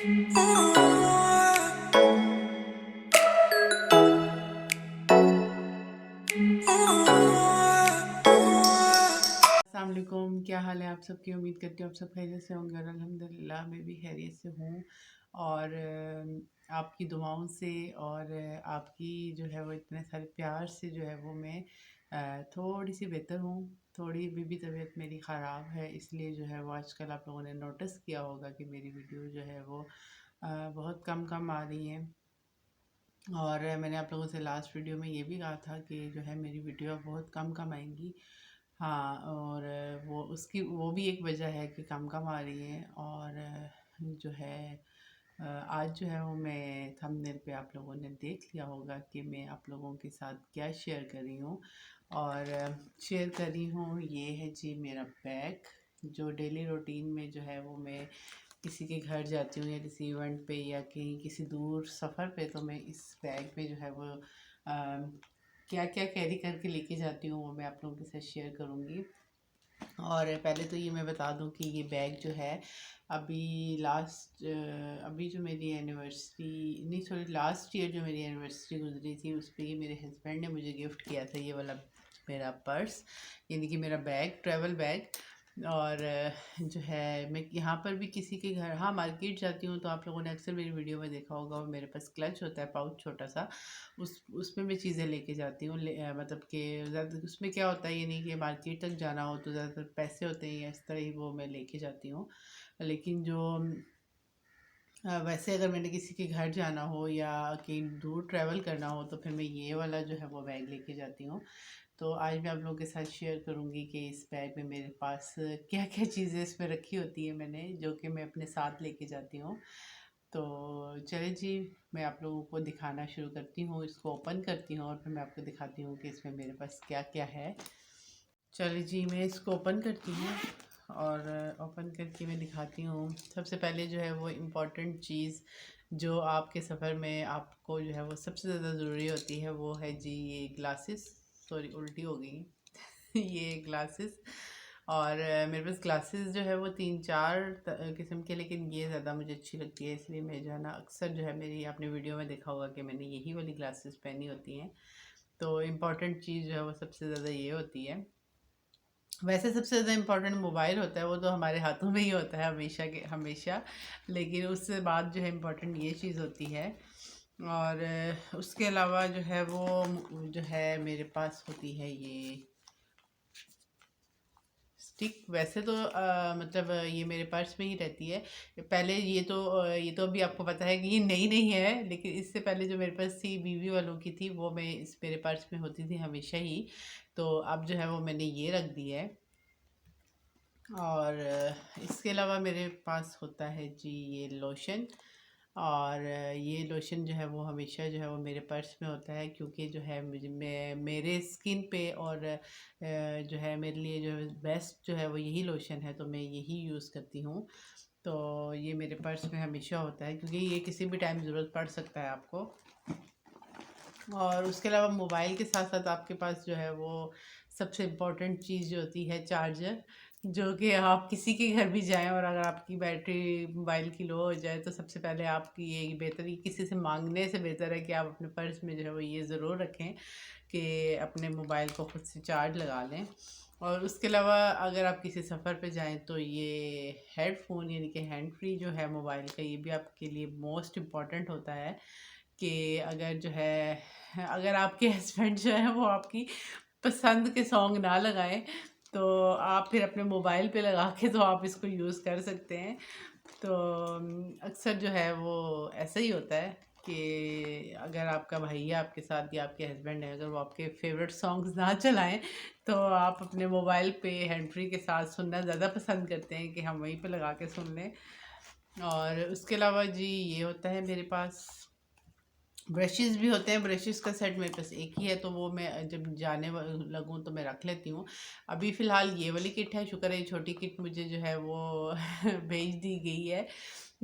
अस्सलामुअलैकुम, क्या हाल है आप सबकी। उम्मीद करती हूँ आप सब खैरियत से होंगे और अल्हम्दुलिल्लाह मैं भी खैरियत से हूँ। और आपकी दुआओं से और आपकी जो है वो इतने सारे प्यार से जो है वो मैं थोड़ी सी बेहतर हूँ। थोड़ी भी तबीयत मेरी ख़राब है, इसलिए जो है वो आजकल आप लोगों ने नोटिस किया होगा कि मेरी वीडियो जो है वो बहुत कम कम आ रही हैं। और मैंने आप लोगों से लास्ट वीडियो में ये भी कहा था कि जो है मेरी वीडियो अब बहुत कम कम आएंगी। हाँ, और वो भी एक वजह है कि कम कम आ रही है। और जो है आज जो है वो मैं थंबनेल पे आप लोगों ने देख लिया होगा कि मैं आप लोगों के साथ क्या शेयर कर रही हूँ। और शेयर कर रही हूँ ये है जी मेरा बैग, जो डेली रूटीन में जो है वो मैं किसी के घर जाती हूँ या किसी इवेंट पे या कहीं किसी दूर सफ़र पे, तो मैं इस बैग में जो है वो क्या क्या कैरी करके लेके जाती हूँ वो मैं आप लोगों के साथ शेयर करूँगी। और पहले तो ये मैं बता दूं कि ये बैग जो है अभी जो मेरी एनिवर्सरी नहीं, सॉरी, लास्ट ईयर जो मेरी एनिवर्सरी गुजरी थी उस पर ये मेरे हस्बैंड ने मुझे गिफ्ट किया था, ये वाला मेरा पर्स, यानी कि मेरा बैग, ट्रैवल बैग। और जो है मैं यहाँ पर भी किसी के घर, हाँ, मार्केट जाती हूँ तो आप लोगों ने अक्सर मेरी वीडियो में देखा होगा, वो मेरे पास क्लच होता है, पाउच छोटा सा, उसमें मैं चीज़ें लेके जाती हूँ। मतलब कि ज़्यादा उसमें क्या होता है, ये नहीं कि मार्केट तक जाना हो तो ज़्यादातर पैसे होते हैं या इस तरह ही वो मैं लेके जाती हूँ। लेकिन जो वैसे अगर मैंने किसी के घर जाना हो या कहीं दूर ट्रैवल करना हो तो फिर मैं ये वाला जो है वो बैग लेके जाती हूँ। तो आज मैं आप लोगों के साथ शेयर करूँगी कि इस बैग में मेरे पास क्या क्या चीज़ें इसमें रखी होती है मैंने, जो कि मैं अपने साथ लेके जाती हूँ। तो चलिए जी, मैं आप लोगों को दिखाना शुरू करती हूँ, इसको ओपन करती हूँ और फिर मैं आपको दिखाती हूँ कि इसमें मेरे पास क्या क्या है। चलिए जी, मैं इसको ओपन करती हूँ और ओपन करके मैं दिखाती हूँ। सबसे पहले जो है वो इम्पोर्टेंट चीज़ जो आपके सफ़र में आपको जो है वो सबसे ज़्यादा ज़रूरी होती है वो है जी ये ग्लासेस। सॉरी, उल्टी हो गई ये ग्लासेस। और मेरे पास ग्लासेस जो है वो 3-4 किस्म के, लेकिन ये ज़्यादा मुझे अच्छी लगती है, इसलिए मैं जो है ना अक्सर जो है, मेरी आपने वीडियो में देखा होगा कि मैंने यही वाली ग्लासेस पहनी होती हैं। तो इम्पॉर्टेंट चीज़ जो है वो सबसे ज़्यादा ये होती है। वैसे सबसे ज़्यादा इम्पोर्टेंट मोबाइल होता है, वो तो हमारे हाथों में ही होता है हमेशा के हमेशा, लेकिन उससे बाद जो है इम्पोर्टेंट ये चीज़ होती है। और उसके अलावा जो है वो जो है मेरे पास होती है ये स्टिक। वैसे तो मतलब ये मेरे पर्स में ही रहती है। पहले ये तो अभी आपको पता है कि ये नई नहीं है, लेकिन इससे पहले जो मेरे पास थी बीवी वालों की थी, वो मैं इस मेरे पर्स में होती थी हमेशा ही। तो अब जो है वो मैंने ये रख दी है। और इसके अलावा मेरे पास होता है जी ये लोशन। और ये लोशन जो है वो हमेशा जो है वो मेरे पर्स में होता है, क्योंकि जो है मेरे स्किन पे और जो है मेरे लिए जो है बेस्ट जो है वो यही लोशन है, तो मैं यही यूज़ करती हूँ। तो ये मेरे पर्स में हमेशा होता है, क्योंकि ये किसी भी टाइम ज़रूरत पड़ सकता है आपको। और उसके अलावा मोबाइल के साथ साथ आपके पास जो है वो सबसे इम्पोर्टेंट चीज़ जो होती है चार्जर, जो कि आप किसी के घर भी जाएं और अगर आपकी बैटरी मोबाइल की लो हो जाए तो सबसे पहले आपकी ये बेहतर, ये किसी से मांगने से बेहतर है कि आप अपने पर्स में जो है वो ये ज़रूर रखें कि अपने मोबाइल को खुद से चार्ज लगा लें। और उसके अलावा अगर आप किसी सफ़र पे जाएं तो ये हेडफोन, यानी कि हैंड फ्री जो है मोबाइल का, ये भी आपके लिए मोस्ट इम्पॉर्टेंट होता है कि अगर जो है अगर आपके हस्बैंड जो है वो आपकी पसंद के सॉन्ग ना लगाएं तो आप फिर अपने मोबाइल पे लगा के तो आप इसको यूज़ कर सकते हैं। तो अक्सर जो है वो ऐसा ही होता है कि अगर आपका भैया आपके साथ या आपके हस्बैंड है, अगर वो आपके फेवरेट सॉन्ग्स ना चलाएं तो आप अपने मोबाइल पे हैंड फ्री के साथ सुनना ज़्यादा पसंद करते हैं कि हम वहीं पे लगा के सुन लें। और उसके अलावा जी ये होता है मेरे पास, ब्रशेज़ भी होते हैं। ब्रशेज़ का सेट मेरे पास एक ही है, तो वो मैं जब जाने लगूँ तो मैं रख लेती हूँ। अभी फ़िलहाल ये वाली किट है, शुक्र है ये छोटी किट मुझे जो है वो भेज दी गई है,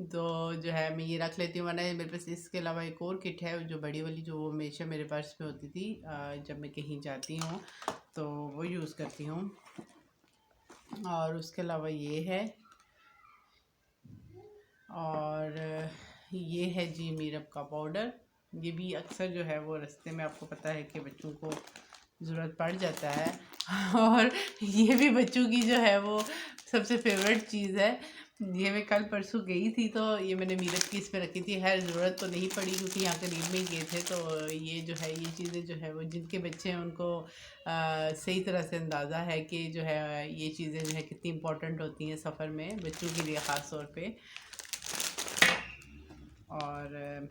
तो जो है मैं ये रख लेती हूँ। वरना मेरे पास इसके अलावा एक और किट है जो बड़ी वाली, जो वो हमेशा मेरे पर्स में होती थी, जब मैं कहीं जाती हूँ तो वो यूज़ करती हूँ। और उसके अलावा ये है, और ये है जी मीरब का पाउडर। ये भी अक्सर जो है वो रास्ते में, आपको पता है कि बच्चों को ज़रूरत पड़ जाता है। और ये भी बच्चों की जो है वो सबसे फेवरेट चीज़ है। ये मैं कल परसों गई थी तो ये मैंने मीरब की इसमें रखी थी। खैर ज़रूरत तो नहीं पड़ी क्योंकि यहाँ करीब में ही गए थे। तो ये जो है ये चीज़ें जो है वो जिनके बच्चे हैं उनको सही तरह से अंदाज़ा है कि जो है ये चीज़ें जो है कितनी इम्पोर्टेंट होती हैं सफ़र में, बच्चों के लिए ख़ास तौर पे। और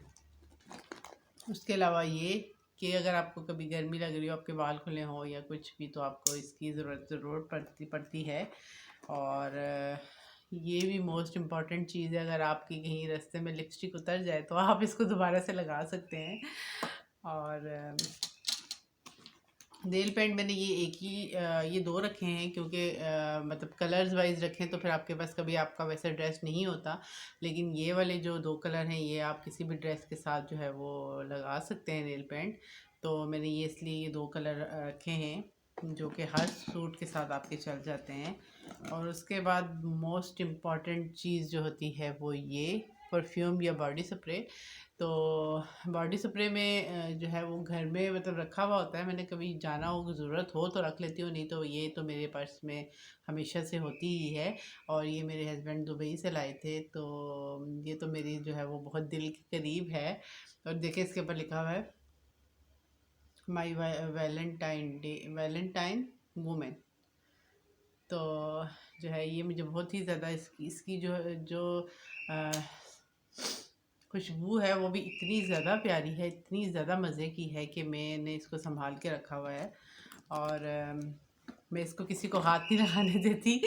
उसके अलावा ये कि अगर आपको कभी गर्मी लग रही हो, आपके बाल खुले हों या कुछ भी, तो आपको इसकी ज़रूरत ज़रूर पड़ती है। और ये भी मोस्ट इम्पॉर्टेंट चीज़ है, अगर आपकी कहीं रास्ते में लिपस्टिक उतर जाए तो आप इसको दोबारा से लगा सकते हैं। और नेल पेंट मैंने ये एक ही ये दो रखे हैं क्योंकि मतलब कलर्स वाइज रखें तो फिर आपके पास कभी आपका वैसा ड्रेस नहीं होता। लेकिन ये वाले जो दो कलर हैं ये आप किसी भी ड्रेस के साथ जो है वो लगा सकते हैं नेल पेंट। तो मैंने ये इसलिए ये दो कलर रखे हैं जो कि हर सूट के साथ आपके चल जाते हैं। और उसके बाद मोस्ट इम्पॉर्टेंट चीज़ जो होती है वो ये परफ्यूम या बॉडी स्प्रे। तो बॉडी स्प्रे में जो है वो घर में मतलब रखा हुआ होता है। मैंने कभी जाना हो, ज़रूरत हो तो रख लेती हूँ, नहीं तो ये तो मेरे पर्स में हमेशा से होती ही है। और ये मेरे हस्बैंड दुबई से लाए थे, तो ये तो मेरी जो है वो बहुत दिल के करीब है। और देखिए इसके ऊपर लिखा हुआ है माई वैलेंटाइन वुमेन। तो जो है ये मुझे बहुत ही ज़्यादा इसकी जो जो अ, खुशबू है वो भी इतनी ज़्यादा प्यारी है, इतनी ज़्यादा मज़े की है कि मैंने इसको संभाल के रखा हुआ है। और मैं इसको किसी को हाथ नहीं लगाने देती।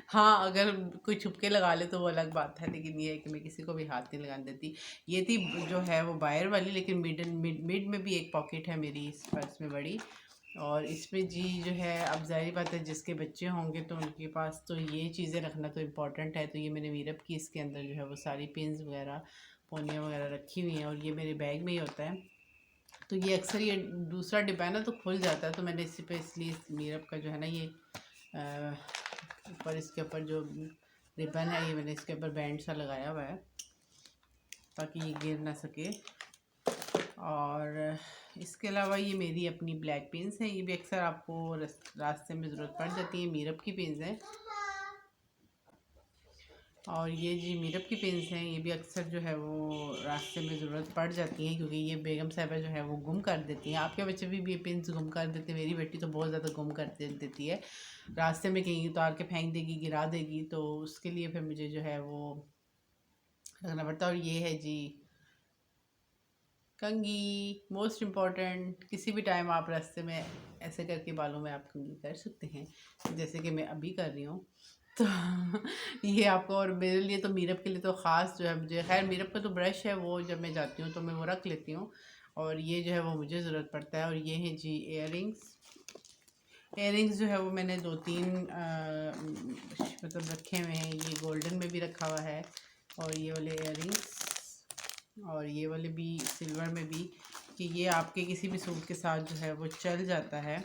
हाँ, अगर कोई छुप के लगा ले तो वो अलग बात है, लेकिन ये है कि मैं किसी को भी हाथ नहीं लगाने देती। ये थी जो है वो बाहर वाली, लेकिन मिड में भी एक पॉकेट है मेरी इस पर्स में बड़ी। और इसमें जी जो है अब ज़ाहिर बात है जिसके बच्चे होंगे तो उनके पास तो ये चीज़ें रखना तो इम्पॉर्टेंट है। तो ये मैंने मीरब की इसके अंदर जो है वो सारी पिन्स वगैरह, पोनियाँ वगैरह रखी हुई हैं और ये मेरे बैग में ही होता है। तो ये अक्सर ये दूसरा डिब्बा है ना तो खुल जाता है, तो मैंने इसी पे इसलिए मीरब का जो है ना ये ऊपर इसके ऊपर जो रिबन है ये मैंने इसके ऊपर बैंड सा लगाया हुआ है ताकि ये गिर ना सके। और इसके अलावा ये मेरी अपनी ब्लैक पिन्स हैं, ये भी अक्सर आपको रास्ते में ज़रूरत पड़ जाती है। मीरब की पिन्स हैं। और ये जी मीरब की पिन्स हैं, ये भी अक्सर जो है वो रास्ते में ज़रूरत पड़ जाती हैं क्योंकि ये बेगम साहिबा जो है वो गुम कर देती हैं। आपके बच्चे भी ये पिन्स गुम कर देते हैं, मेरी बेटी तो बहुत ज़्यादा गुम कर देती है। रास्ते में कहीं उतार के फेंक देगी, गिरा देगी, तो उसके लिए फिर मुझे जो है वो रखना पड़ता है। और ये है जी कंघी, मोस्ट इम्पॉर्टेंट। किसी भी टाइम आप रास्ते में ऐसे करके बालों में आप कंघी कर सकते हैं, जैसे कि मैं अभी कर रही हूँ। तो ये आपको, और मेरे लिए तो मीरब के लिए तो ख़ास जो है मुझे, खैर मीरब का तो ब्रश है वो जब मैं जाती हूँ तो मैं वो रख लेती हूँ, और ये जो है वो मुझे ज़रूरत पड़ता है। और ये है जी एयरिंग्स जो है वो मैंने दो तीन मतलब रखे हुए हैं। ये गोल्डन में भी रखा हुआ है और ये वाले एयरिंग्स, और ये वाले भी सिल्वर में भी, कि ये आपके किसी भी सूट के साथ जो है वो चल जाता है।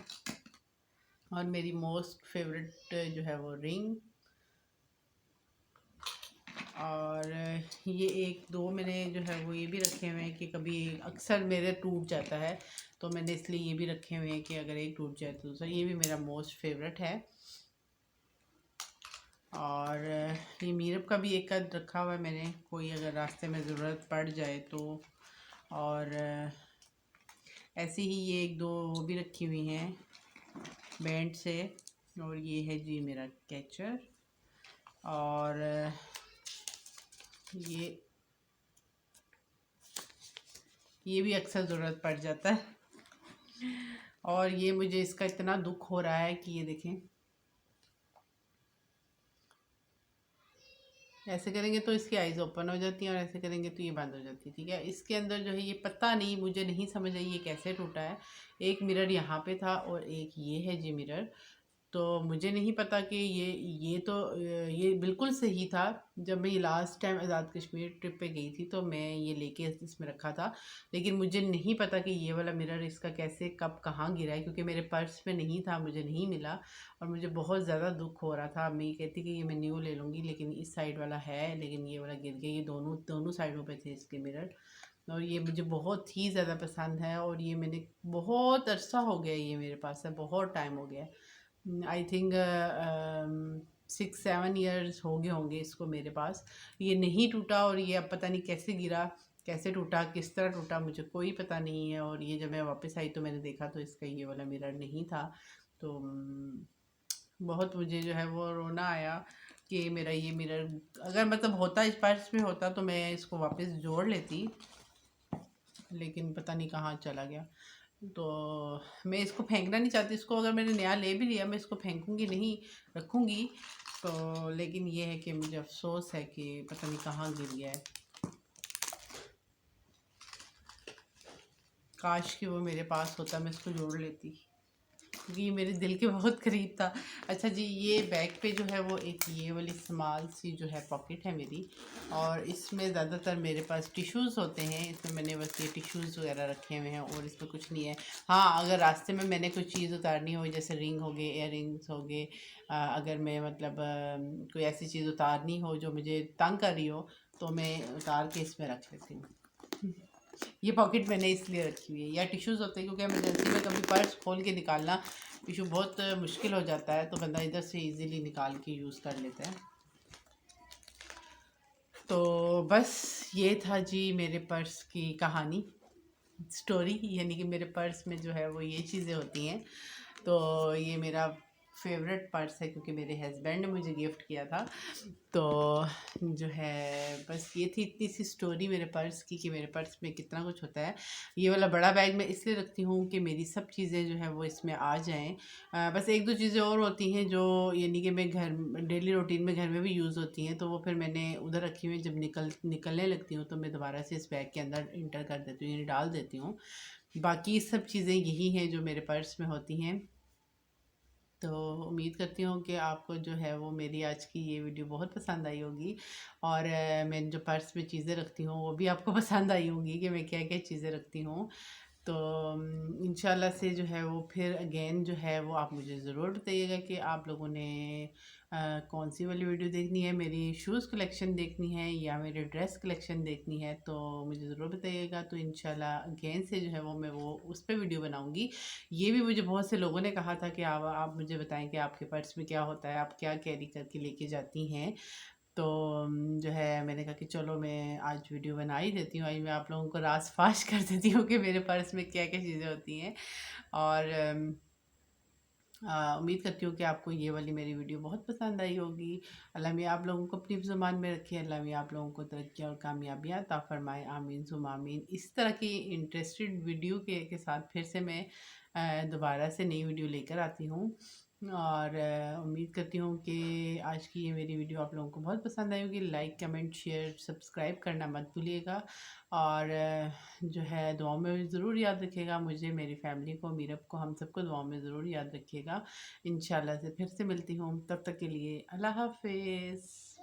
और मेरी मोस्ट फेवरेट जो है वो रिंग। और ये एक दो मैंने जो है वो ये भी रखे हुए हैं कि कभी अक्सर मेरे टूट जाता है, तो मैंने इसलिए ये भी रखे हुए हैं कि अगर एक टूट जाए तो दूसरा। ये भी मेरा मोस्ट फेवरेट है। और ये मीरब का भी एक आध रखा हुआ है मैंने, कोई अगर रास्ते में ज़रूरत पड़ जाए तो। और ऐसे ही ये एक दो वो भी रखी हुई हैं बैंड से। और ये है जी मेरा कैचर। और ये भी अक्सर ज़रूरत पड़ जाता है। और ये मुझे इसका इतना दुख हो रहा है कि ये देखें, ऐसे करेंगे तो इसकी आइज़ ओपन हो जाती हैं और ऐसे करेंगे तो ये बंद हो जाती है। ठीक है, इसके अंदर जो है ये पता नहीं, मुझे नहीं समझ आई ये कैसे टूटा है। एक मिरर यहाँ पे था और एक ये है जी मिरर। तो मुझे नहीं पता कि ये बिल्कुल सही था। जब मैं ये last time Azad Kashmir trip पे गई थी तो मैं ये लेके इसमें रखा था, लेकिन मुझे नहीं पता कि ये वाला मिरर इसका कैसे कब कहाँ गिरा है, क्योंकि मेरे पर्स में नहीं था, मुझे नहीं मिला और मुझे बहुत ज़्यादा दुख हो रहा था। मैं ये कहती कि ये मैं न्यू ले लूँगी, लेकिन इस साइड वाला है, लेकिन ये वाला गिर गया। ये दोनों दोनों साइडों पे थे इसके मिरर, और ये मुझे बहुत ही ज़्यादा पसंद है और ये मैंने बहुत अरसा हो गया, ये मेरे पास है, बहुत टाइम हो गया। आई थिंक 6-7 ईयर्स हो गए होंगे इसको मेरे पास। ये नहीं टूटा और ये अब पता नहीं कैसे गिरा, कैसे टूटा, किस तरह टूटा, मुझे कोई पता नहीं है। और ये जब मैं वापस आई तो मैंने देखा तो इसका ये वाला मिरर नहीं था। तो बहुत मुझे जो है वो रोना आया कि मेरा ये मिरर अगर मतलब होता, इस पर्स में होता तो मैं इसको वापस जोड़ लेती, लेकिन पता नहीं कहाँ चला गया। तो मैं इसको फेंकना नहीं चाहती, इसको अगर मैंने नया ले भी लिया मैं इसको फेंकूंगी नहीं, रखूंगी। तो लेकिन ये है कि मुझे अफसोस है कि पता नहीं कहाँ गिर गया है। काश कि वो मेरे पास होता, मैं इसको जोड़ लेती, क्योंकि ये मेरे दिल के बहुत करीब था। अच्छा जी, ये बैग पे जो है वो एक ये वाली स्मॉल सी जो है पॉकेट है मेरी, और इसमें ज़्यादातर मेरे पास टिश्यूज़ होते हैं। इसमें मैंने बस ये टिश्यूज़ वगैरह रखे हुए हैं और इसमें कुछ नहीं है। हाँ, अगर रास्ते में मैंने कोई चीज़ उतारनी हो, जैसे रिंग हो गए, इयर रिंग्स हो गए, अगर मैं मतलब कोई ऐसी चीज़ उतारनी हो जो मुझे तंग कर रही हो, तो मैं उतार के इसमें रख लेती हूँ। ये पॉकेट मैंने इसलिए रखी हुई है। या टिश्यूज़ होते हैं, क्योंकि इमरजेंसी में कभी पर्स खोल के निकालना टिशू बहुत मुश्किल हो जाता है, तो बंदा इधर से इजीली निकाल के यूज़ कर लेता है। तो बस ये था जी मेरे पर्स की कहानी, स्टोरी, यानी कि मेरे पर्स में जो है वो ये चीज़ें होती हैं। तो ये मेरा फेवरेट पर्स है, क्योंकि मेरे हस्बैंड ने मुझे गिफ्ट किया था। तो जो है बस ये थी इतनी सी स्टोरी मेरे पर्स की, कि मेरे पर्स में कितना कुछ होता है। ये वाला बड़ा बैग मैं इसलिए रखती हूँ कि मेरी सब चीज़ें जो है वो इसमें आ जाएं। बस एक दो चीज़ें और होती हैं जो यानी कि मैं घर डेली रूटीन में घर में भी यूज़ होती हैं, तो वो फिर मैंने उधर रखी हुई। जब निकलने लगती हूँ तो मैं दोबारा से इस बैग के अंदर इंटर कर देती हूँ, यानी डाल देती हूँ। बाकी सब चीज़ें यही हैं जो मेरे पर्स में होती हैं। तो उम्मीद करती हूँ कि आपको जो है वो मेरी आज की ये वीडियो बहुत पसंद आई होगी, और मैं जो पर्स में चीज़ें रखती हूँ वो भी आपको पसंद आई होंगी कि मैं क्या क्या चीज़ें रखती हूँ। तो इंशाल्लाह से जो है वो फिर अगेन जो है वो आप मुझे ज़रूर बताइएगा कि आप लोगों ने कौन सी वाली वीडियो देखनी है, मेरी शूज़ कलेक्शन देखनी है या मेरी ड्रेस कलेक्शन देखनी है, तो मुझे ज़रूर बताइएगा। तो इंशाल्लाह अगेन से जो है वो मैं वो उस पर वीडियो बनाऊँगी। ये भी मुझे बहुत से लोगों ने कहा था कि आप मुझे बताएं कि आपके पर्स में क्या होता है, आप क्या कैरी करके लेके जाती हैं। तो जो है मैंने कहा कि चलो मैं आज वीडियो बना ही देती हूँ, आज मैं आप लोगों को राज़ फ़ाश कर देती हूँ कि मेरे पर्स में क्या-क्या चीज़ें होती हैं। और उम्मीद करती हूँ कि आपको ये वाली मेरी वीडियो बहुत पसंद आई होगी। अल्लाह मियाँ आप लोगों को अपनी ज़ुबान में रखे, अल्लाह मियाँ आप लोगों को तरक्की और कामयाबियाँ अता फ़रमाए, आमीन सुम्मा आमीन। इस तरह की इंटरेस्टेड वीडियो के साथ फिर से मैं दोबारा से नई वीडियो लेकर आती हूँ। और उम्मीद करती हूँ कि आज की ये मेरी वीडियो आप लोगों को बहुत पसंद आई होगी। लाइक, कमेंट, शेयर, सब्सक्राइब करना मत भूलिएगा, और जो है दुआओं में ज़रूर याद रखिएगा मुझे, मेरी फैमिली को, मीरब को, हम सबको दुआओं में ज़रूर याद रखिएगा। इंशाल्लाह से फिर से मिलती हूँ, तब तक के लिए अल्लाह हाफ़िज़।